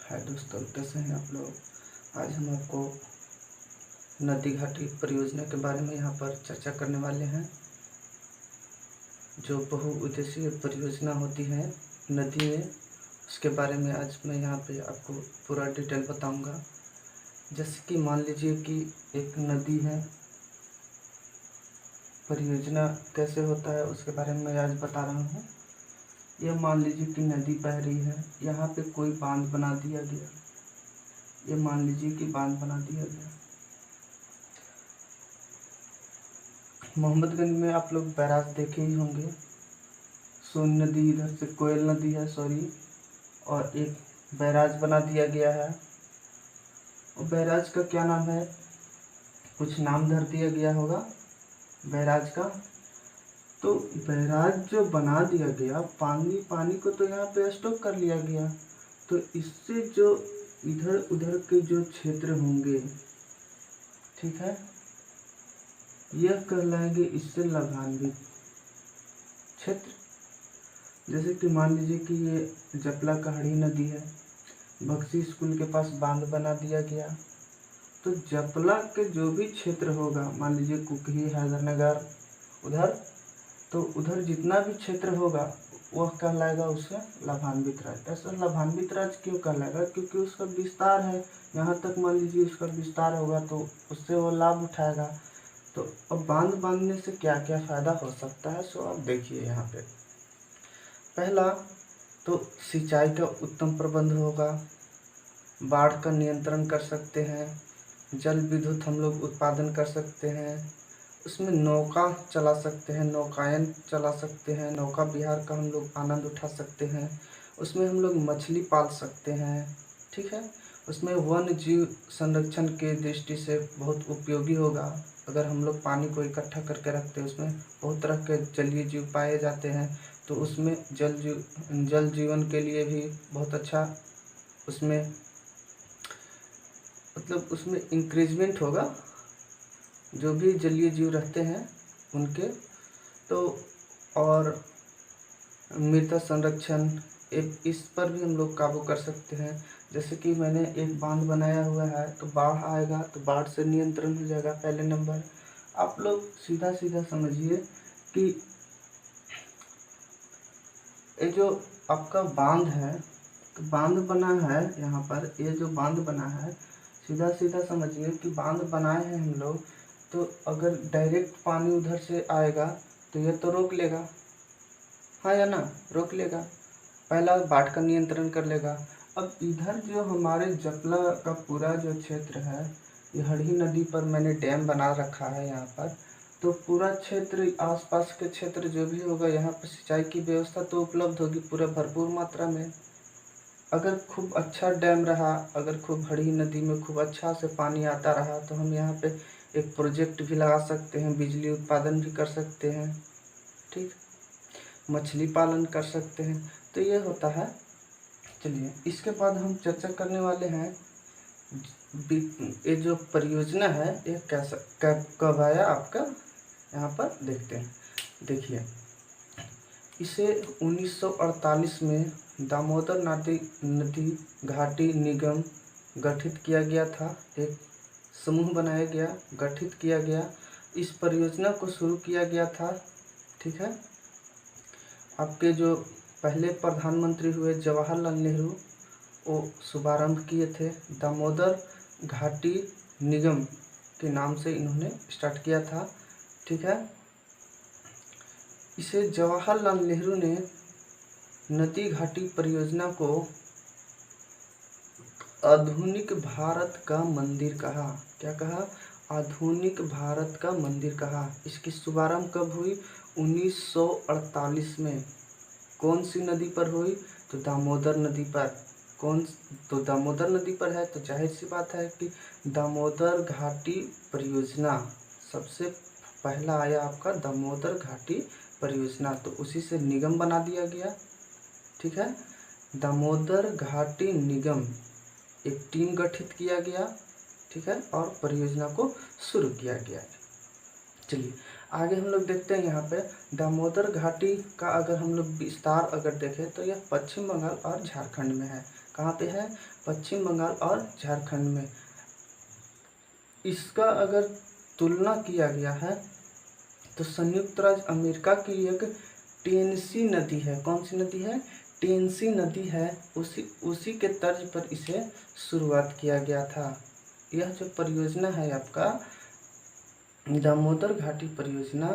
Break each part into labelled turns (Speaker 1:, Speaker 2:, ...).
Speaker 1: हाय दोस्तों, कैसे हैं आप लोग। आज हम आपको नदी घाटी परियोजना के बारे में यहाँ पर चर्चा करने वाले हैं। जो बहुउद्देशीय परियोजना होती है नदी में, उसके बारे में आज मैं यहाँ पे आपको पूरा डिटेल बताऊंगा। जैसे कि मान लीजिए कि एक नदी है, परियोजना कैसे होता है उसके बारे में मैं आज बता रहा हूँ। यह मान लीजिए कि नदी बह रही है, यहाँ पे कोई बांध बना दिया गया। ये मान लीजिए कि बांध बना दिया गया। मोहम्मदगंज में आप लोग बैराज देखे ही होंगे। सोन नदी इधर से कोयल नदी है और एक बैराज बना दिया गया है। और बैराज का क्या नाम है, कुछ नाम धर दिया गया होगा बैराज का। तो बैराज जो बना दिया गया, पानी को तो यहाँ पे स्टॉक कर लिया गया। तो इससे जो इधर उधर के जो क्षेत्र होंगे, ठीक है, यह कहलाएंगे इससे लाभान्वित क्षेत्र। जैसे कि मान लीजिए कि ये जपला कहाड़ी नदी है, बक्सी स्कूल के पास बांध बना दिया गया। तो जपला के जो भी क्षेत्र होगा, मान लीजिए कुकही, हैदरनगर, उधर, तो उधर जितना भी क्षेत्र होगा वह कहलाएगा उससे लाभान्वित राज्य। ऐसा लाभान्वित राज्य क्यों कहलाएगा? क्योंकि उसका विस्तार है, यहाँ तक मान लीजिए उसका विस्तार होगा तो उससे वो लाभ उठाएगा। तो अब बांध बांधने से क्या क्या फायदा हो सकता है, सो आप देखिए यहाँ पे। पहला तो सिंचाई का उत्तम प्रबंध होगा, बाढ़ का नियंत्रण कर सकते हैं, जल विद्युत हम लोग उत्पादन कर सकते हैं, उसमें नौका चला सकते हैं, नौकायन चला सकते हैं, नौका विहार का हम लोग आनंद उठा सकते हैं, उसमें हम लोग मछली पाल सकते हैं, ठीक है। उसमें वन्य जीव संरक्षण के दृष्टि से बहुत उपयोगी होगा। अगर हम लोग पानी को इकट्ठा करके रखते हैं, उसमें बहुत तरह के जलीय जीव पाए जाते हैं, तो उसमें जल जीवन के लिए भी बहुत अच्छा, उसमें मतलब उसमें इंक्रीजमेंट होगा, जो भी जलीय जीव रहते हैं उनके। तो और मृदा संरक्षण, इस पर भी हम लोग काबू कर सकते हैं। जैसे कि मैंने एक बांध बनाया हुआ है, तो बाढ़ आएगा तो बाढ़ से नियंत्रण हो जाएगा। पहले नंबर, आप लोग सीधा सीधा समझिए कि ये जो आपका बांध है, तो बांध बना है यहाँ पर, ये जो बांध बना है, सीधा सीधा समझिए कि बांध बनाए हैं हम लोग, तो अगर डायरेक्ट पानी उधर से आएगा तो ये तो रोक लेगा, हाँ या ना, रोक लेगा। पहला बाढ़ का नियंत्रण कर लेगा। अब इधर जो हमारे जपला का पूरा जो क्षेत्र है, ये हरही नदी पर मैंने डैम बना रखा है यहाँ पर। तो पूरा क्षेत्र, आसपास के क्षेत्र जो भी होगा, यहाँ पर सिंचाई की व्यवस्था तो उपलब्ध होगी पूरा भरपूर मात्रा में। अगर खूब अच्छा डैम रहा, अगर खूब हरही नदी में खूब अच्छा से पानी आता रहा, तो हम यहाँ पे एक प्रोजेक्ट भी लगा सकते हैं, बिजली उत्पादन भी कर सकते हैं, ठीक, मछली पालन कर सकते हैं। तो ये होता है। चलिए, इसके बाद हम चर्चा करने वाले हैं ये जो परियोजना है ये कैसा कब आया आपका, यहाँ पर देखते हैं। देखिए, इसे 1948 में दामोदर नदी घाटी निगम गठित किया गया था। एक समूह बनाया गया, गठित किया गया, इस परियोजना को शुरू किया गया था, ठीक है। आपके जो पहले प्रधानमंत्री हुए जवाहरलाल नेहरू, वो शुभारंभ किए थे। दामोदर घाटी निगम के नाम से इन्होंने स्टार्ट किया था, ठीक है। इसे जवाहरलाल नेहरू ने नदी घाटी परियोजना को आधुनिक भारत का मंदिर कहा। क्या कहा? आधुनिक भारत का मंदिर कहा। इसकी शुभारंभ कब हुई? 1948 में। कौन सी नदी पर हुई? तो दामोदर नदी पर। तो दामोदर नदी पर है, तो जाहिर सी बात है कि दामोदर घाटी परियोजना सबसे पहला आया आपका, दामोदर घाटी परियोजना। तो उसी से निगम बना दिया गया, ठीक है। दामोदर घाटी निगम, एक टीम गठित किया गया, ठीक है, और परियोजना को शुरू किया गया। चलिए आगे हम लोग देखते हैं। यहाँ पे दामोदर घाटी का अगर हम लोग विस्तार अगर देखें तो यह पश्चिम बंगाल और झारखंड में है। कहाँ पे है? पश्चिम बंगाल और झारखंड में। इसका अगर तुलना किया गया है तो संयुक्त राज्य अमेरिका की एक टेनेसी नदी है। कौन सी नदी है? टेनेसी नदी है। उसी के तर्ज पर इसे शुरुआत किया गया था। यह जो परियोजना है आपका दामोदर घाटी परियोजना,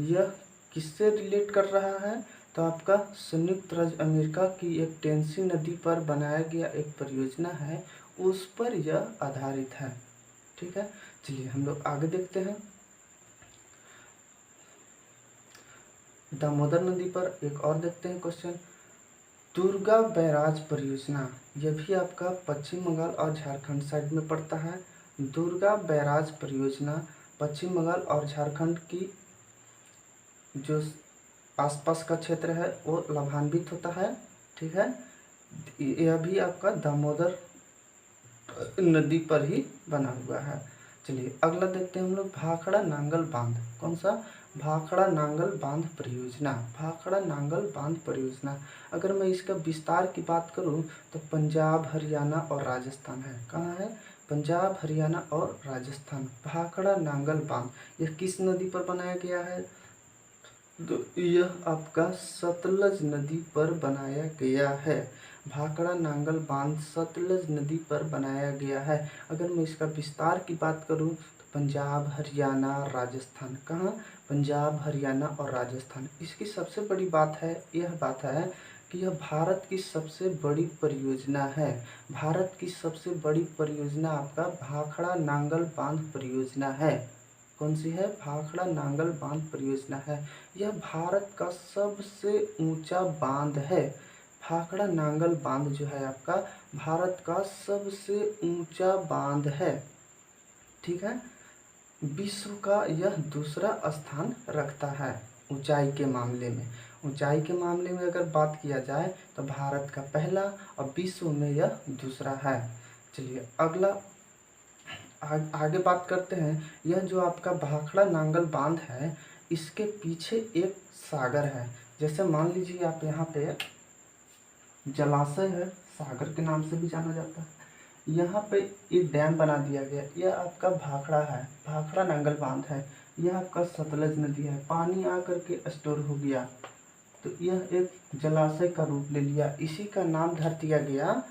Speaker 1: यह किससे रिलेट कर रहा है? तो आपका संयुक्त राज्य अमेरिका की एक टेनेसी नदी पर बनाया गया एक परियोजना है, उस पर यह आधारित है। ठीक है, चलिए हम लोग आगे देखते हैं। दामोदर नदी पर एक और देखते हैं क्वेश्चन। दुर्गा बैराज परियोजना, यह भी आपका पश्चिम बंगाल और झारखंड साइड में पड़ता है। दुर्गा बैराज परियोजना पश्चिम बंगाल और झारखंड की जो आसपास का क्षेत्र है वो लाभान्वित होता है। ठीक है, यह भी आपका दामोदर नदी पर ही बना हुआ है। चलिए अगला देखते हैं हम लोग, भाखड़ा नांगल बांध। कौन सा? भाखड़ा नांगल बांध परियोजना। भाखड़ा नांगल बांध परियोजना, अगर मैं इसका विस्तार की बात करूं तो पंजाब, हरियाणा और राजस्थान है। कहाँ है? पंजाब, हरियाणा और राजस्थान। भाखड़ा नांगल बांध यह किस नदी पर बनाया गया है? तो यह आपका सतलज नदी पर बनाया गया है। भाखड़ा नांगल बांध सतलज नदी पर बनाया गया है। अगर मैं इसका विस्तार की बात करूं तो पंजाब, हरियाणा, राजस्थान। कहाँ? पंजाब, हरियाणा और राजस्थान। इसकी सबसे बड़ी बात है, यह बात है कि यह भारत की सबसे बड़ी परियोजना है। भारत की सबसे बड़ी परियोजना आपका भाखड़ा नांगल बांध परियोजना है। कौन सी है? भाखड़ा नांगल बांध परियोजना है। यह भारत का सबसे ऊंचा बांध है। भाखड़ा नांगल बांध जो है आपका भारत का सबसे ऊंचा बांध है। ठीक है, विश्व का यह दूसरा स्थान रखता है ऊंचाई के मामले में। ऊंचाई के मामले में अगर बात किया जाए तो भारत का पहला और विश्व में यह दूसरा है। चलिए अगला आगे बात करते हैं। यह जो आपका भाखड़ा नांगल बांध है, इसके पीछे एक सागर है। जैसे मान लीजिए आप यहाँ पे जलाशय है, सागर के नाम से भी जाना जाता है। यहाँ पे एक डैम बना दिया गया, यह आपका भाखड़ा है, भाखड़ा नांगल बांध है। यह आपका सतलज नदी है, पानी आकर के स्टोर हो गया तो यह एक जलाशय का रूप ले लिया। इसी का नाम धर दिया गया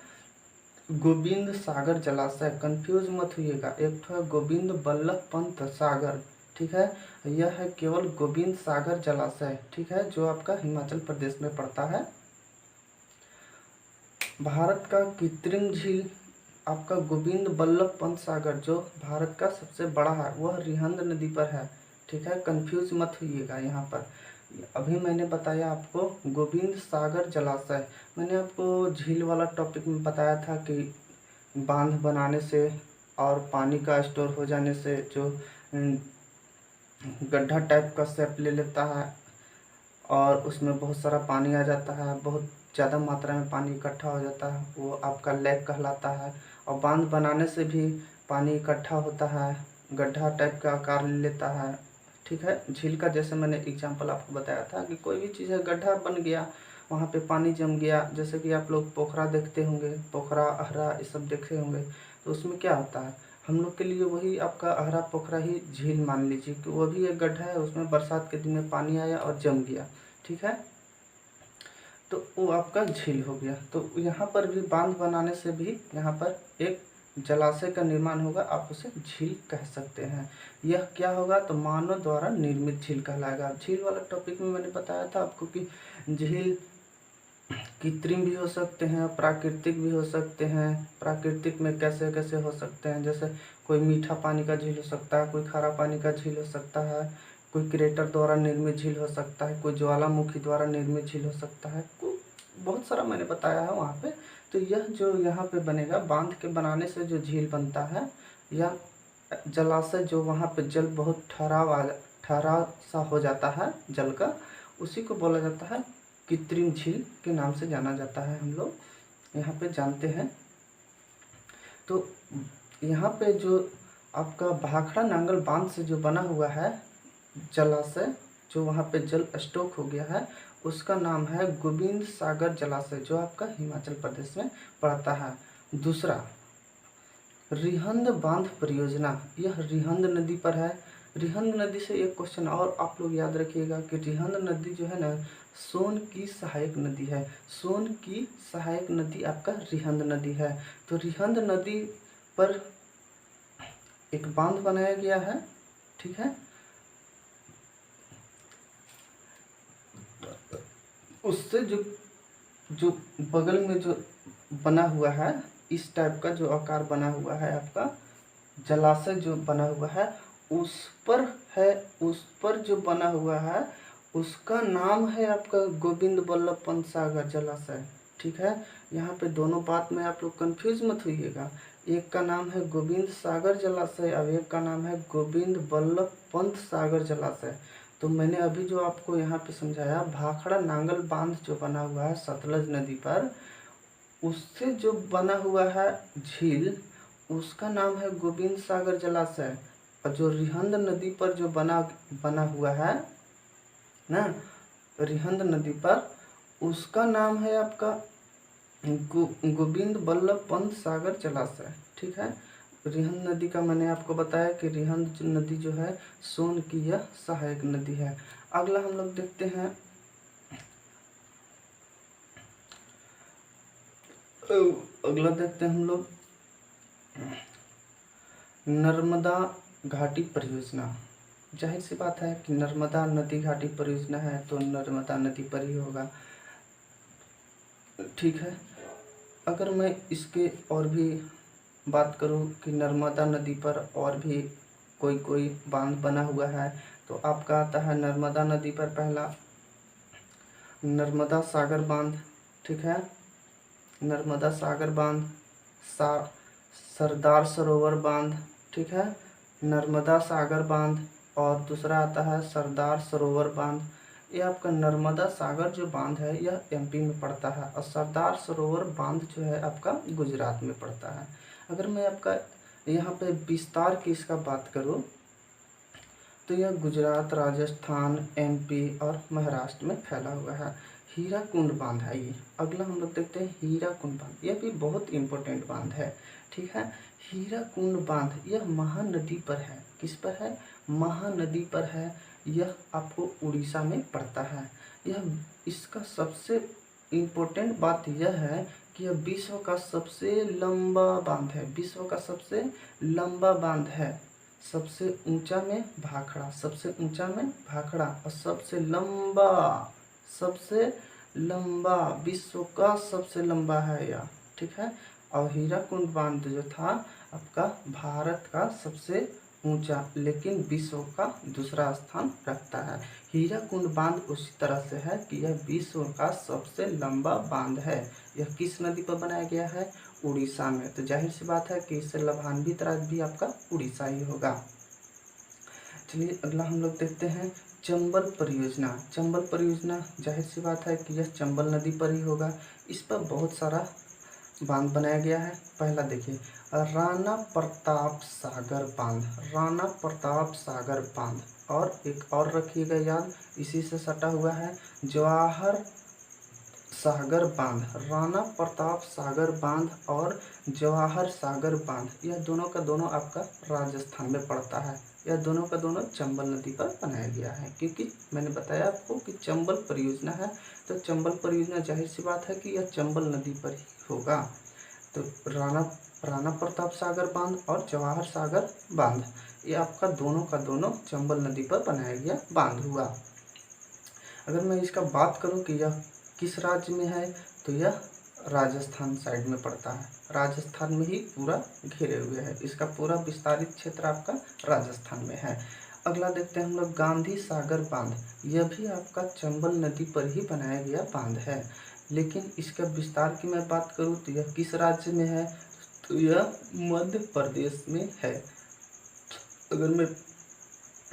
Speaker 1: गोविंद सागर जलाशय। कंफ्यूज मत होइएगा, एक तो है गोविंद बल्लभ पंत सागर। ठीक है, यह है केवल गोविंद सागर जलाशय। ठीक है, जो आपका हिमाचल प्रदेश में पड़ता है। भारत का कृत्रिम झील आपका गोविंद बल्लभ पंत सागर जो भारत का सबसे बड़ा है, वह रिहंद नदी पर है। ठीक है, कंफ्यूज मत होइएगा यहाँ पर। अभी मैंने बताया आपको गोविंद सागर जलाशय। मैंने आपको झील वाला टॉपिक में बताया था कि बांध बनाने से और पानी का स्टोर हो जाने से जो गड्ढा टाइप का शेप ले लेता है और उसमें बहुत सारा पानी आ जाता है, बहुत ज़्यादा मात्रा में पानी इकट्ठा हो जाता है, वो आपका लेक कहलाता है। और बांध बनाने से भी पानी इकट्ठा होता है, गड्ढा टाइप का आकार ले लेता है। ठीक है, झील का जैसे मैंने एग्जांपल आपको बताया था कि कोई भी चीज़ है, गड्ढा बन गया, वहाँ पे पानी जम गया। जैसे कि आप लोग पोखरा देखते होंगे, पोखरा, अहरा ये सब देखे होंगे, तो उसमें क्या होता है, हम लोग के लिए वही आपका अहरा पोखरा ही झील मान लीजिए कि वो भी एक गड्ढा है, उसमें बरसात के दिन में पानी आया और जम गया। ठीक है, तो वो आपका झील हो गया। तो यहाँ पर भी बांध बनाने से भी यहाँ पर एक जलाशय का निर्माण होगा, आप उसे झील कह सकते हैं। यह क्या होगा? तो मानव द्वारा निर्मित झील कहलाएगा। झील वाला टॉपिक में मैंने बताया था आपको कि झील कृत्रिम भी हो सकते हैं, प्राकृतिक भी हो सकते हैं। प्राकृतिक में कैसे कैसे हो सकते हैं, जैसे कोई मीठा पानी का झील हो सकता है, कोई खारा पानी का झील हो सकता है, कोई क्रेटर द्वारा निर्मित झील हो सकता है, कोई ज्वालामुखी द्वारा निर्मित झील हो सकता है, बहुत सारा मैंने बताया है वहाँ पे। तो यह जो यहाँ पे बनेगा, बांध के बनाने से जो झील बनता है या जलाशय, जो वहाँ पे जल बहुत ठहराव सा हो जाता है जल का, उसी को बोला जाता है कृत्रिम झील के नाम से जाना जाता है, हम लोग यहाँ पे जानते हैं। तो यहाँ पे जो आपका भाखड़ा नांगल बांध से जो बना हुआ है जलाशय, जो वहाँ पे जल स्टॉक हो गया है, उसका नाम है गोविंद सागर जलाशय, जो आपका हिमाचल प्रदेश में पड़ता है। दूसरा, रिहंद बांध परियोजना, यह रिहंद नदी पर है। रिहंद नदी से एक क्वेश्चन और आप लोग याद रखिएगा कि रिहंद नदी जो है ना, सोन की सहायक नदी है। सोन की सहायक नदी आपका रिहंद नदी है। तो रिहंद नदी पर एक बांध बनाया गया है, ठीक है। उससे जो जो बगल में जो बना हुआ है, इस टाइप का जो आकार बना हुआ है आपका जलाशय जो बना हुआ है, उस पर है, उस पर जो बना हुआ है उसका नाम है आपका गोविंद बल्लभ पंत सागर जलाशय, ठीक है। यहाँ पे दोनों बात में आप लोग कंफ्यूज मत होइएगा। एक का नाम है गोविंद सागर जलाशय और एक का नाम है गोविंद बल्लभ पंत सागर जलाशय। तो मैंने अभी जो आपको यहाँ पे समझाया, भाखड़ा नांगल बांध जो बना हुआ है सतलज नदी पर, उससे जो बना हुआ है झील, उसका नाम है गोविंद सागर जलाशय। और जो रिहंद नदी पर जो बना हुआ है ना, रिहंद नदी पर, उसका नाम है आपका गोविंद बल्लभ पंत सागर जलाशय, ठीक है। रिहंद नदी का मैंने आपको बताया कि रिहंद नदी जो है सोन की यह सहायक नदी है। अगला हम लोग देखते हैं, अगला देखते हैं हम लोग नर्मदा घाटी परियोजना। जाहिर सी बात है कि नर्मदा नदी घाटी परियोजना है तो नर्मदा नदी पर ही होगा, ठीक है। अगर मैं इसके और भी बात करूं कि नर्मदा नदी पर और भी कोई बांध बना हुआ है, तो आपका आता है नर्मदा नदी पर पहला नर्मदा सागर बांध, ठीक है। नर्मदा सागर बांध, सरदार सरोवर बांध, ठीक है, नर्मदा सागर बांध। और दूसरा आता है सरदार सरोवर बांध। ये आपका नर्मदा सागर जो बांध है यह एमपी में पड़ता है और सरदार सरोवर बांध जो है आपका गुजरात में पड़ता है। अगर मैं आपका यहाँ पे विस्तार की इसका बात करूँ तो यह गुजरात, राजस्थान, एमपी और महाराष्ट्र में फैला हुआ है। हीराकुंड बांध है ये। अगला हम लोग देखते हैं हीराकुंड बांध, यह भी बहुत इंपॉर्टेंट बांध है, ठीक है। हीराकुंड बांध यह महानदी पर है। किस पर है? महानदी पर है। यह आपको उड़ीसा में पड़ता है। यह इसका सबसे इम्पोर्टेंट बात यह है कि यह विश्व का सबसे लंबा बांध है। विश्व का सबसे लंबा बांध है। सबसे ऊंचा में भाखड़ा, सबसे ऊंचा में भाखड़ा और सबसे लंबा विश्व का सबसे लंबा है यह, ठीक है। और हीराकुंड बांध जो था आपका भारत का सबसे ऊंचा लेकिन विश्व का दूसरा स्थान रखता है। हीराकुंड बांध उसी तरह से है कि यह विश्व का सबसे लंबा बांध है। यह किस नदी पर बनाया गया है? उड़ीसा में। तो जाहिर सी बात है कि इससे लाभान्वित राज्य भी आपका उड़ीसा ही होगा। चलिए अगला हम लोग देखते हैं चंबल परियोजना। चंबल परियोजना जाहिर सी बात है कि यह चंबल नदी पर ही होगा। इस पर बहुत सारा बांध बनाया गया है। पहला देखिए राणा प्रताप सागर बांध, राणा प्रताप सागर बांध। और एक और रखिएगा याद, इसी से सटा हुआ है जवाहर सागर बांध। राणा प्रताप सागर बांध और जवाहर सागर बांध, यह दोनों का दोनों आपका राजस्थान में पड़ता है। यह दोनों का दोनों चंबल नदी पर बनाया गया है, क्योंकि मैंने बताया आपको कि चंबल परियोजना है तो चंबल परियोजना जाहिर सी बात है कि यह चंबल नदी पर ही होगा। तो राणा प्रताप सागर बांध और जवाहर सागर बांध, ये आपका दोनों का दोनों चंबल नदी पर बनाया गया बांध हुआ। अगर मैं इसका बात करूं कि यह किस राज्य में है, तो यह राजस्थान साइड में पड़ता है। राजस्थान में ही पूरा घिरे हुए है। इसका पूरा विस्तारित क्षेत्र आपका राजस्थान में है। अगला देखते हैं हम लोग गांधी सागर बांध। यह भी आपका चंबल नदी पर ही बनाया गया बांध है, लेकिन इसका विस्तार की मैं बात करूं तो यह किस राज्य में है, तो यह मध्य प्रदेश में है। अगर मैं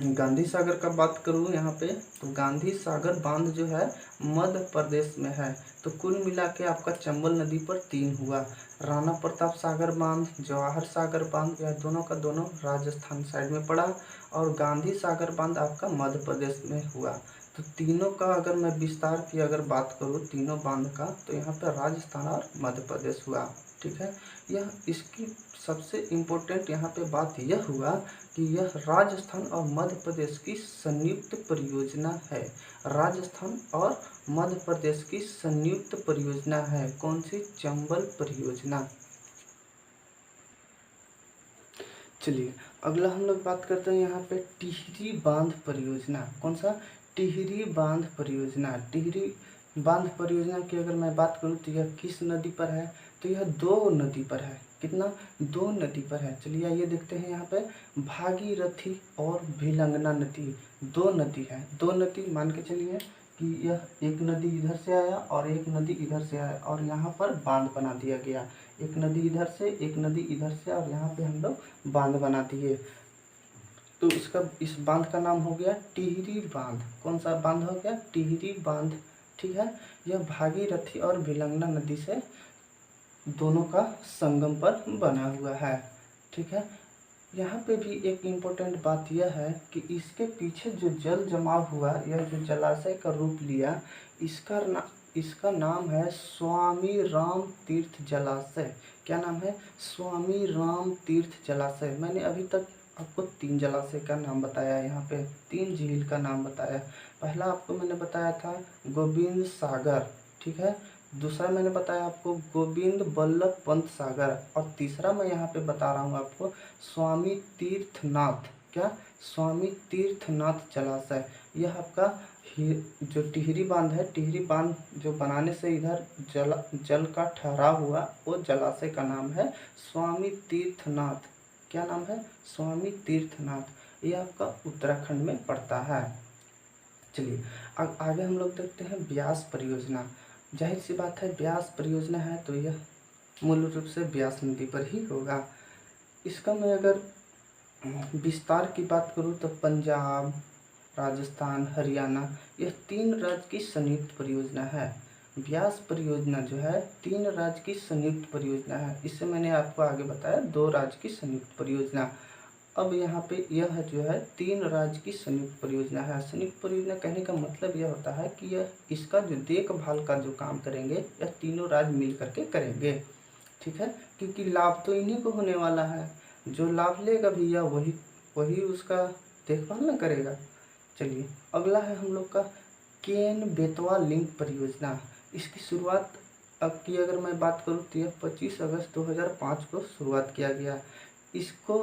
Speaker 1: गांधी सागर का बात करूँ यहाँ पे, तो गांधी सागर बांध जो है मध्य प्रदेश में है। तो कुल मिला के आपका चंबल नदी पर 3 हुआ, राणा प्रताप सागर बांध, जवाहर सागर बांध, यह दोनों का दोनों राजस्थान साइड में पड़ा और गांधी सागर बांध आपका मध्य प्रदेश में हुआ। तो तीनों का अगर मैं विस्तार की अगर बात करूँ तीनों बांध का, तो यहाँ पे राजस्थान और मध्य प्रदेश हुआ। ठीक है, यह इसकी सबसे इम्पोर्टेंट यहाँ पे बात यह हुआ कि यह राजस्थान और मध्य प्रदेश की संयुक्त परियोजना है। राजस्थान और मध्य प्रदेश की संयुक्त परियोजना है। कौन सी? चंबल परियोजना। चलिए अगला हम लोग बात करते हैं यहाँ पे टिहरी बांध परियोजना। कौन सा? टिहरी बांध परियोजना। टिहरी बांध परियोजना की अगर मैं बात करूँ तो यह किस नदी पर है? तो यह 2 नदी पर है। कितना? 2 नदी पर है। चलिए आइए देखते हैं यहाँ पे भागीरथी और भिलंगना नदी, 2 नदी है। 2 नदी मान के चलिए कि यह एक नदी इधर से आया और एक नदी इधर से आया और यहाँ पर बांध बना दिया गया। एक नदी इधर से, एक नदी इधर से, और यहाँ पे हम लोग बांध बना दिए। तो इस बांध का नाम हो गया टिहरी बांध। कौन सा बांध हो गया? टिहरी बांध। ठीक है, यह भागीरथी और भिलंगना नदी से दोनों का संगम पर बना हुआ है। ठीक है, यहाँ पे भी एक इम्पोर्टेंट बात यह है कि इसके पीछे जो जल जमाव हुआ, यह जो जलाशय का रूप लिया, इसका नाम है स्वामी राम तीर्थ जलाशय। क्या नाम है? स्वामी राम तीर्थ जलाशय। मैंने अभी तक आपको 3 जलाशय का नाम बताया, यहाँ पे 3 झील का नाम बताया। पहला आपको मैंने बताया था गोविंद सागर। ठीक है, दूसरा मैंने बताया आपको गोविंद बल्लभ पंत सागर, और तीसरा मैं यहाँ पे बता रहा हूँ आपको स्वामी तीर्थनाथ। क्या? स्वामी तीर्थनाथ जलाशय। यह आपका जो टिहरी बांध है, टिहरी बांध जो बनाने से इधर जल का ठहराव हुआ, वो जलाशय का नाम है स्वामी तीर्थनाथ। क्या नाम है? स्वामी तीर्थनाथ। ये आपका उत्तराखंड में पड़ता है। चलिए आगे हम लोग देखते हैं ब्यास परियोजना। जाहिर सी बात है, ब्यास परियोजना है तो यह मूल रूप से ब्यास नदी पर ही होगा। इसका मैं अगर विस्तार की बात करूँ तो पंजाब, राजस्थान, हरियाणा, यह 3 राज्य की संयुक्त परियोजना है। ब्यास परियोजना जो है 3 राज्य की संयुक्त परियोजना है। इससे मैंने आपको आगे बताया 2 राज्य की संयुक्त परियोजना। अब यहाँ पे यह जो है 3 राज्य की संयुक्त परियोजना है। संयुक्त परियोजना कहने का मतलब यह होता है कि यह इसका जो देखभाल का जो काम करेंगे, यह तीनों राज्य मिल करके करेंगे। ठीक है, क्योंकि लाभ तो इन्हीं को होने वाला है। जो लाभ लेगा भैया वही उसका देखभाल ना करेगा। चलिए अगला है हम लोग का केन बेतवा लिंक परियोजना। इसकी शुरुआत अब की अगर मैं बात करूँ तो यह 25 अगस्त 2005 को शुरुआत किया गया। इसको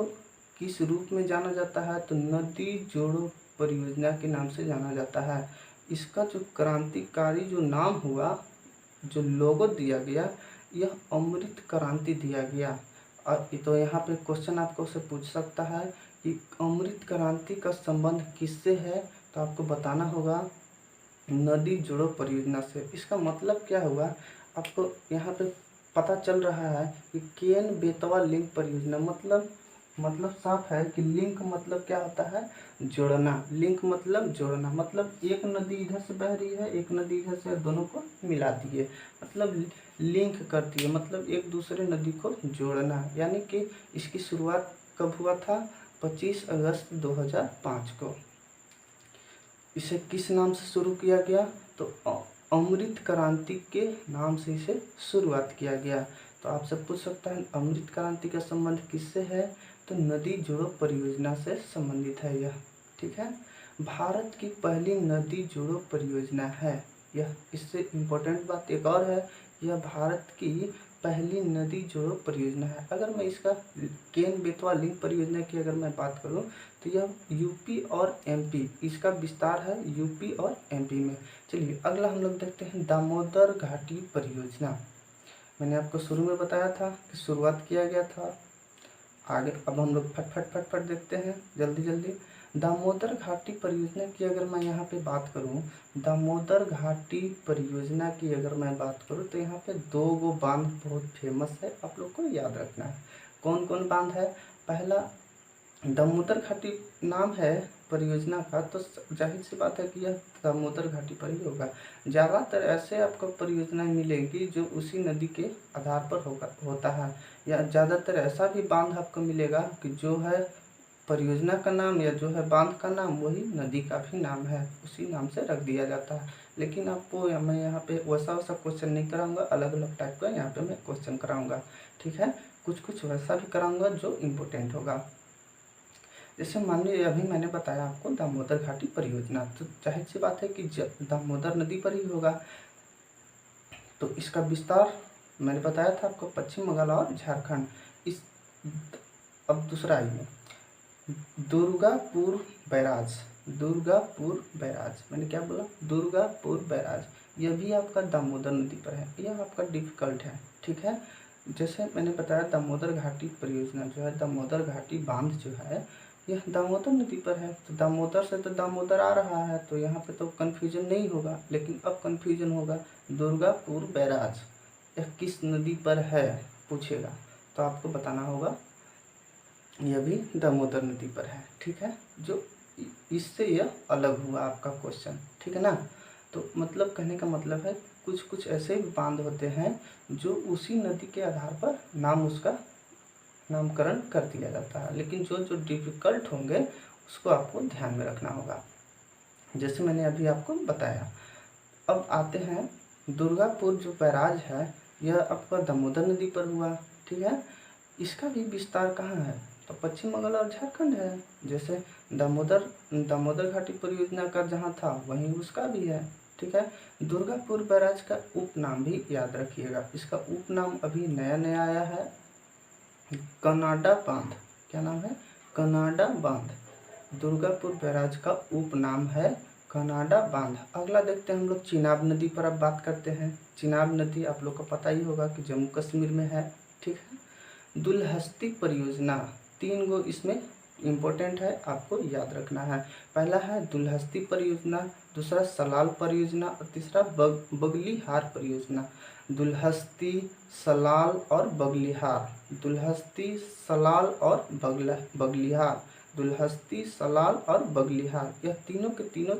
Speaker 1: किस रूप में जाना जाता है? तो नदी जोड़ो परियोजना के नाम से जाना जाता है। इसका जो क्रांतिकारी जो नाम हुआ, जो लोगो दिया गया, यह अमृत क्रांति दिया गया। और तो यहाँ पे क्वेश्चन आपको से पूछ सकता है कि अमृत क्रांति का संबंध किससे है? तो आपको बताना होगा नदी जोड़ो परियोजना से। इसका मतलब क्या हुआ? आपको यहाँ पे पता चल रहा है कि केन बेतवा लिंक परियोजना मतलब साफ है कि लिंक मतलब क्या होता है? जोड़ना। लिंक मतलब जोड़ना, मतलब एक नदी इधर से बह रही है, एक नदी इधर से, दोनों को मिलाती है, मतलब लिंक करती है, मतलब एक दूसरे नदी को जोड़ना। यानी कि इसकी शुरुआत कब हुआ था? 25 अगस्त 2005 को। इसे किस नाम से शुरू किया गया? तो अमृत क्रांति के नाम से इसे शुरुआत किया गया। तो आपसे पूछ सकता है अमृत क्रांति का संबंध किससे है? तो नदी जोड़ो परियोजना से संबंधित है यह। ठीक है, भारत की पहली नदी जोड़ो परियोजना है यह। इससे इम्पोर्टेंट बात एक और है, यह भारत की पहली नदी जोड़ो परियोजना है। अगर मैं इसका केन बेतवा लिंक परियोजना की अगर मैं बात करूं तो यह यूपी और एमपी, इसका विस्तार है यूपी और एमपी में। चलिए अगला हम लोग देखते हैं दामोदर घाटी परियोजना। मैंने आपको शुरू में बताया था कि शुरुआत किया गया था। आगे अब हम लोग फट देखते हैं जल्दी जल्दी। दामोदर घाटी परियोजना की अगर मैं यहाँ पे बात करूँ, दामोदर घाटी परियोजना की अगर मैं बात करूँ तो यहाँ पे 2 गो बांध बहुत फेमस है, आप लोग को याद रखना है। कौन कौन बांध है? पहला दामोदर घाटी नाम है परियोजना का, तो जाहिर सी बात है कि यह दामोदर घाटी पर ही होगा। ज़्यादातर ऐसे आपको परियोजनाएं मिलेंगी जो उसी नदी के आधार पर होता है, या ज़्यादातर ऐसा भी बांध आपको मिलेगा कि जो है परियोजना का नाम या जो है बांध का नाम वही नदी का भी नाम है, उसी नाम से रख दिया जाता है। लेकिन आपको मैं यहाँ पे वैसा वैसा क्वेश्चन नहीं कराऊंगा, अलग अलग टाइप का यहाँ पे मैं क्वेश्चन कराऊंगा, ठीक है। कुछ कुछ वैसा भी कराऊंगा जो इम्पोर्टेंट होगा। जैसे मान लीजिए अभी मैंने बताया आपको दामोदर घाटी परियोजना, तो जाहिर सी बात है कि दामोदर नदी पर ही होगा। तो इसका विस्तार मैंने बताया था आपको पश्चिम बंगाल और झारखंड। इस अब दूसरा आइए, दुर्गापुर बैराज। दुर्गापुर बैराज मैंने क्या बोला, दुर्गापुर बैराज, यह भी आपका दामोदर नदी पर है। यह आपका डिफिकल्ट है, ठीक है। जैसे मैंने बताया दामोदर घाटी परियोजना जो है, दामोदर घाटी बांध जो है, यह दामोदर नदी पर है। तो दामोदर से तो दामोदर आ रहा है, तो यहाँ पे तो कन्फ्यूजन नहीं होगा। लेकिन अब कन्फ्यूजन होगा, दुर्गापुर बैराज यह किस नदी पर है पूछेगा, तो आपको बताना होगा यह भी दामोदर नदी पर है, ठीक है। जो इससे यह अलग हुआ आपका क्वेश्चन, ठीक है ना। तो मतलब कहने का मतलब है कुछ कुछ ऐसे भी बांध होते हैं जो उसी नदी के आधार पर नाम उसका नामकरण कर दिया जाता है। लेकिन जो जो डिफिकल्ट होंगे उसको आपको ध्यान में रखना होगा, जैसे मैंने अभी आपको बताया। अब आते हैं दुर्गापुर जो बैराज है, यह आपका दामोदर नदी पर हुआ, ठीक है। इसका भी विस्तार कहाँ है, तो पश्चिम बंगाल और झारखंड है। जैसे दामोदर घाटी परियोजना का जहाँ था वहीं उसका भी है, ठीक है। दुर्गापुर बैराज का उपनाम भी याद रखिएगा, इसका उपनाम अभी नया नया आया है, कनाडा बांध। क्या नाम है, कनाडा बांध। दुर्गापुर बैराज का उपनाम है कनाडा बांध। अगला देखते हैं हम लोग चिनाब नदी पर अब बात करते हैं। चिनाब नदी आप लोग को पता ही होगा कि जम्मू कश्मीर में है, ठीक है। दुलहस्ती परियोजना, 3 गो इसमें इम्पोर्टेंट है, आपको याद रखना है। पहला है दुलहस्ती परियोजना, दूसरा सलाल परियोजना और तीसरा बगलीहार परियोजना। दुलहस्ती, सलाल और बगलीहार, दुलहस्ती, सलाल और बगलीहार, दुलहस्ती, सलाल और बगलीहार, यह तीनों के तीनों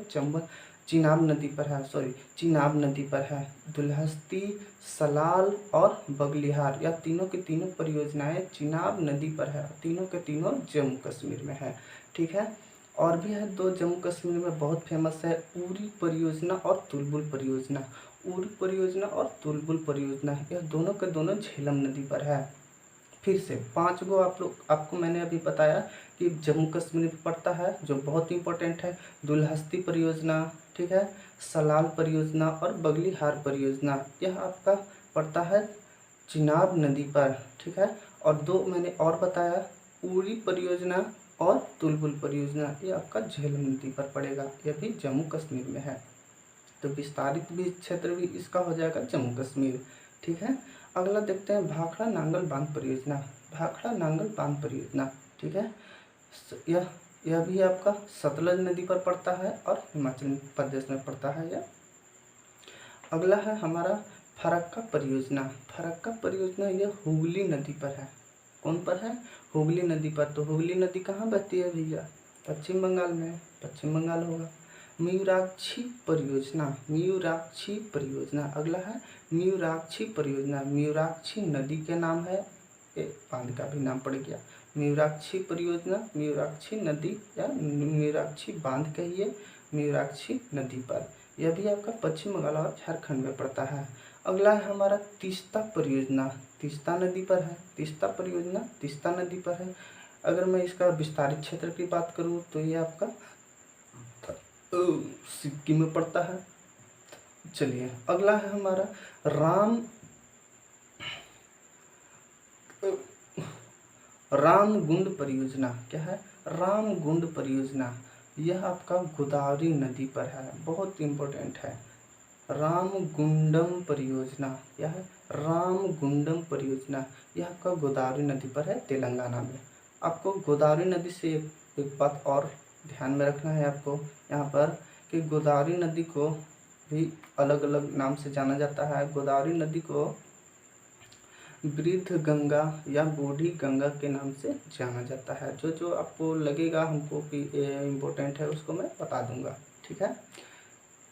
Speaker 1: चिनाब नदी पर है, चिनाब नदी पर है। दुलहस्ती, सलाल और बगलीहार, यह तीनों की तीनों परियोजनाएं चिनाब नदी पर है, तीनों के तीनों जम्मू कश्मीर में है, ठीक है। और भी है 2 जम्मू कश्मीर में बहुत फेमस है, उरी परियोजना और तुलबुल परियोजना। उरी परियोजना और तुलबुल परियोजना, यह दोनों के दोनों झेलम नदी पर है। फिर से 5 गो आपको मैंने अभी बताया कि जम्मू कश्मीर में पड़ता है, जो बहुत इंपॉर्टेंट है। दुलहस्ती परियोजना, ठीक है, सलाल परियोजना और बगलीहार परियोजना, यह आपका पड़ता है चिनाब नदी पर, ठीक है। और 2 मैंने और बताया, उरी परियोजना और तुलबुल परियोजना, ये आपका झेलम नदी पर पड़ेगा, यह भी जम्मू कश्मीर में है। तो विस्तारित भी क्षेत्र भी इसका हो जाएगा जम्मू कश्मीर, ठीक है। अगला देखते हैं भाखड़ा नांगल बांध परियोजना। भाखड़ा नांगल बांध परियोजना, ठीक है, यह भी आपका सतलज नदी पर पड़ता है और हिमाचल प्रदेश में पड़ता है यह। अगला है हमारा फरक्का परियोजना। फरक्का परियोजना यह हुगली नदी पर है। कौन पर है, हुगली नदी पर। तो हुगली नदी कहाँ बहती है भैया, पश्चिम बंगाल में, पश्चिम बंगाल होगा। मयूराक्षी परियोजना, मयूराक्षी परियोजना, अगला है मयूराक्षी परियोजना। मयूराक्षी नदी के नाम है, बांध का भी नाम पड़ गया। मयूराक्षी परियोजना, मयूराक्षी नदी या मयूराक्षी बांध कहिए, मयूराक्षी नदी पर, यह भी आपका पश्चिम बंगाल और झारखंड में पड़ता है। अगला है हमारा तीस्ता परियोजना, तीस्ता नदी पर है। तीस्ता परियोजना तीस्ता नदी पर है। अगर मैं इसका विस्तारित क्षेत्र की बात करूँ तो ये आपका सिक्किम में पड़ता है। चलिए अगला है हमारा रामगुंड परियोजना। क्या है, रामगुंड परियोजना, यह आपका गोदावरी नदी पर है, बहुत इंपॉर्टेंट है। रामगुंडम परियोजना, यह है रामगुंडम परियोजना, यह आपका गोदावरी नदी पर है, तेलंगाना में। आपको गोदावरी नदी से एक बात और ध्यान में रखना है आपको यहाँ पर, कि गोदावरी नदी को भी अलग अलग नाम से जाना जाता है। गोदावरी नदी को वृद्ध गंगा या बूढ़ी गंगा के नाम से जाना जाता है। जो जो आपको लगेगा हमको कि इम्पोर्टेंट है उसको मैं बता दूंगा, ठीक है।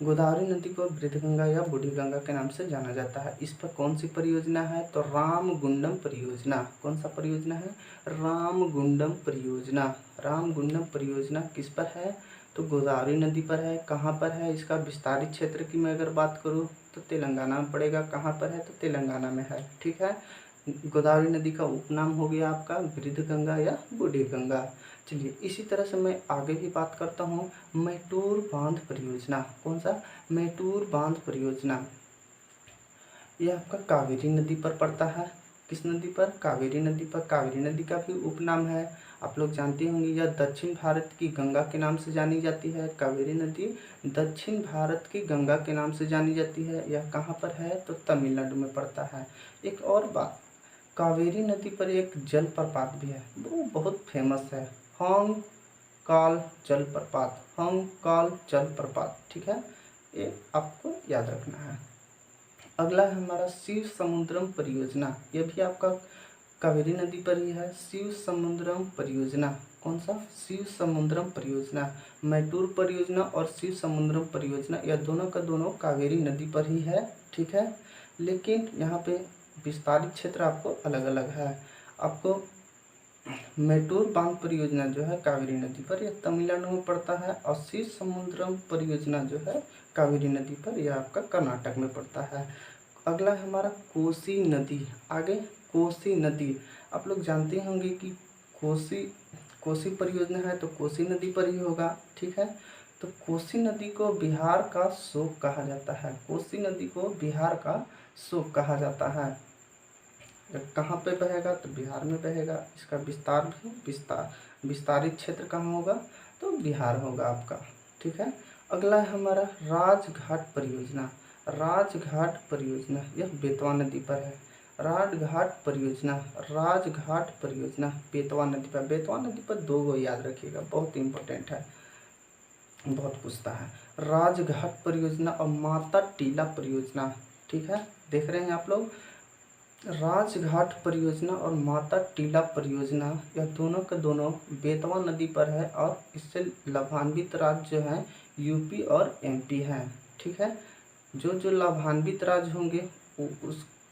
Speaker 1: गोदावरी नदी को वृद्धगंगा या बूढ़ी गंगा के नाम से जाना जाता है। इस पर कौन सी परियोजना है? तो रामगुंडम परियोजना। कौन सा परियोजना है? रामगुंडम परियोजना। रामगुंडम परियोजना किस पर है? तो गोदावरी नदी पर है। कहाँ पर है? इसका विस्तारित क्षेत्र की मैं अगर बात करूँ तो तेलंगाना में पड़ेगा। कहाँ पर है? तो तेलंगाना में है। ठीक है। गोदावरी नदी का उपनाम हो गया आपका वृद्धगंगा या बूढ़ी गंगा। चलिए इसी तरह से मैं आगे भी बात करता हूँ। मैटूर बांध परियोजना। कौन सा? मैटूर बांध परियोजना। यह आपका कावेरी नदी पर पड़ता है। किस नदी पर? कावेरी नदी पर। कावेरी नदी का भी उपनाम है, आप लोग जानते होंगे, यह दक्षिण भारत की गंगा के नाम से जानी जाती है। कावेरी नदी दक्षिण भारत की गंगा के नाम से जानी जाती है। यह कहाँ पर है? तो तमिलनाडु में पड़ता है। एक और बात, कावेरी नदी पर एक जलप्रपात भी है, वो बहुत फेमस है, हंकाल जलप्रपात। हंकाल जलप्रपात, ठीक है, ये आपको याद रखना है। अगला है हमारा शिव समुद्रम परियोजना। ये भी आपका कावेरी नदी पर ही है। शिव समुद्रम परियोजना। कौन सा? शिव समुद्रम परियोजना। मैटूर परियोजना और शिव समुद्रम परियोजना, यह दोनों का दोनों कावेरी नदी पर ही है। ठीक है, लेकिन यहाँ पे विस्तारित क्षेत्र आपको अलग अलग है। आपको मैटूर बांध परियोजना जो है कावेरी नदी पर, यह तमिलनाडु में पड़ता है, और शिव समुद्रम परियोजना जो है कावेरी नदी पर, यह आपका कर्नाटक में पड़ता है। अगला है हमारा कोसी नदी। आगे कोसी नदी, आप लोग जानते होंगे कि कोसी परियोजना है तो कोसी नदी पर ही होगा। ठीक है, तो कोसी नदी को बिहार का शोक कहा जाता है। कोसी नदी को बिहार का शोक कहा जाता है। कहाँ पे बहेगा? तो बिहार में बहेगा। इसका विस्तारित क्षेत्र कहाँ होगा? तो बिहार होगा आपका। ठीक है, अगला है हमारा राजघाट परियोजना। राजघाट परियोजना, यह बेतवा नदी पर है। राजघाट परियोजना बेतवा नदी पर। बेतवा नदी पर दो गो याद रखिएगा, बहुत इंपॉर्टेंट है, बहुत पूछता है। राजघाट परियोजना और माता टीला परियोजना। ठीक है, देख रहे हैं आप लोग, राजघाट परियोजना और माता टीला परियोजना, यह दोनों के दोनों बेतवा नदी पर है, और इससे लाभान्वित राज्य जो हैं यूपी और एमपी हैं। ठीक है, जो लाभान्वित राज्य होंगे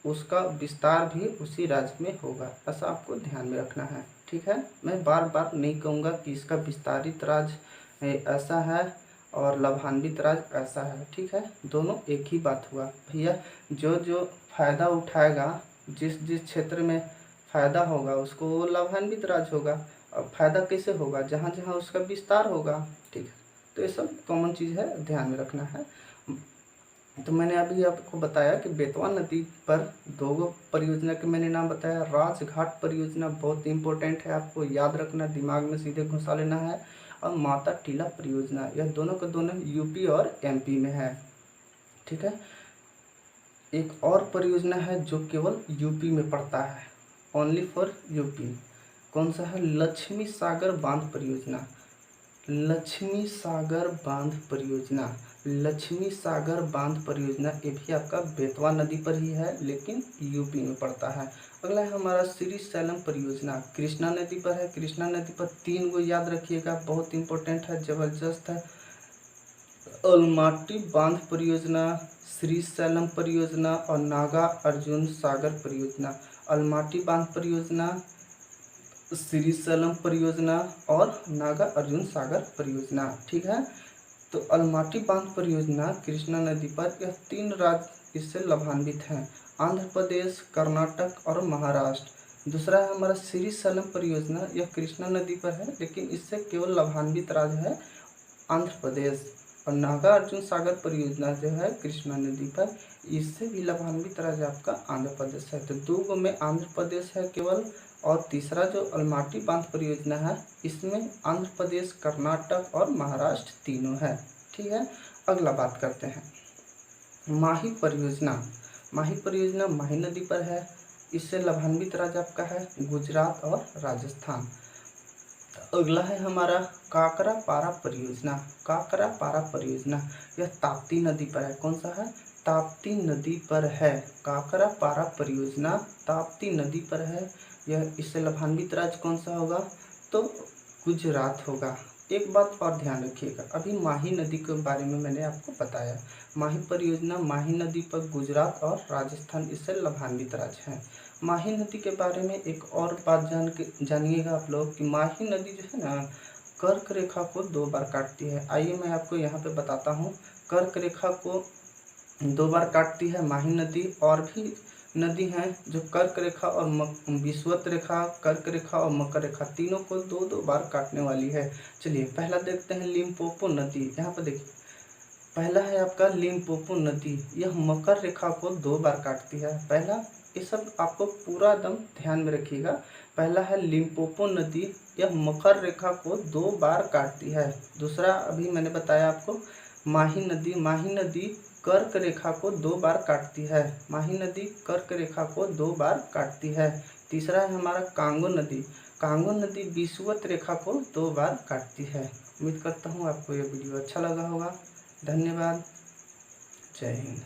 Speaker 1: उसका विस्तार भी उसी राज्य में होगा, ऐसा आपको ध्यान में रखना है। ठीक है, मैं बार बार नहीं कहूँगा कि इसका विस्तारित राज्य ऐसा है और लाभान्वित राज्य ऐसा है। ठीक है, दोनों एक ही बात हुआ भैया। जो फायदा उठाएगा, जिस क्षेत्र में फायदा होगा उसको वो लाभान्वित राज्य होगा। अब फायदा कैसे होगा? जहाँ जहाँ उसका विस्तार होगा। ठीक है, तो ये सब कॉमन चीज़ है, ध्यान में रखना है। तो मैंने अभी आपको बताया कि बेतवा नदी पर दो परियोजना के मैंने नाम बताया। राजघाट परियोजना बहुत इंपॉर्टेंट है, आपको याद रखना, दिमाग में सीधे घुसा लेना है। और माता टीला परियोजना, यह दोनों के दोनों यूपी और एमपी में है। ठीक है, एक और परियोजना है जो केवल यूपी में पड़ता है, ओनली फॉर यूपी। कौन सा है? लक्ष्मी सागर बांध परियोजना। लक्ष्मी सागर बांध परियोजना। लक्ष्मी सागर बांध परियोजना, ये भी आपका बेतवा नदी पर ही है, लेकिन यूपी में पड़ता है। अगला है हमारा श्रीशैलम परियोजना। कृष्णा नदी पर है। कृष्णा नदी पर तीन गो याद रखिएगा, बहुत इंपॉर्टेंट है, जबरदस्त है। अलमाटी बांध परियोजना, श्रीशैलम परियोजना और नागा अर्जुन सागर परियोजना। अलमाटी बांध परियोजना, श्रीशैलम परियोजना और नागा अर्जुन सागर परियोजना। ठीक है, तो अलमाटी बांध परियोजना कृष्णा नदी पर, यह तीन राज्य इससे लाभान्वित हैं, आंध्र प्रदेश, कर्नाटक और महाराष्ट्र। दूसरा है हमारा श्रीशैलम परियोजना, यह कृष्णा नदी पर है, लेकिन इससे केवल लाभान्वित राज्य है आंध्र प्रदेश। और नागा अर्जुन सागर परियोजना जो है कृष्णा नदी पर, इससे भी लाभान्वित राज्य आपका आंध्र प्रदेश है। तो दो गो में आंध्र प्रदेश है केवल, और तीसरा जो अलमाटी बांध परियोजना है इसमें आंध्र प्रदेश, कर्नाटक और महाराष्ट्र तीनों है। ठीक है, अगला बात करते हैं माही परियोजना। माही परियोजना माही नदी पर है, इससे लाभान्वित राज्य आपका है गुजरात और राजस्थान। अगला है हमारा काकरापारा परियोजना। काकरापारा परियोजना, यह ताप्ती नदी पर है। कौन सा है? ताप्ती नदी पर है। काकरापारा परियोजना ताप्ती नदी पर है, यह इससे लाभान्वित राज्य कौन सा होगा? तो गुजरात होगा। एक बात और ध्यान रखिएगा, अभी माही नदी के बारे में मैंने आपको बताया। माही परियोजना माही नदी पर गुजरात और राजस्थान इससे लाभान्वित राज्य हैं। माही नदी के बारे में एक और बात जानिएगा आप लोग कि माही नदी जो है ना, कर्क रेखा को 2 बार काटती है। आइए मैं आपको यहाँ पे बताता हूँ। कर्क रेखा को 2 बार काटती है माही नदी, और भी नदी हैं जो कर्क रेखा और विषुवत रेखा, कर्क रेखा और मकर रेखा तीनों को 2-2 बार काटने वाली है। चलिए पहला देखते हैं लिम्पोपो नदी। यहाँ पर देखिए, पहला है आपका लिम्पोपो नदी, यह मकर रेखा को 2 बार काटती है। पहला, ये सब आपको पूरा एकदम ध्यान में रखिएगा। पहला है लिम्पोपो नदी, यह मकर रेखा को 2 बार काटती है। दूसरा अभी मैंने बताया आपको माही नदी, माही नदी कर्क रेखा को 2 बार काटती है। माही नदी कर्क रेखा को 2 बार काटती है। तीसरा है हमारा कांगो नदी, कांगो नदी विषुवत रेखा को 2 बार काटती है। उम्मीद करता हूँ आपको यह वीडियो अच्छा लगा होगा। धन्यवाद। जय हिंद।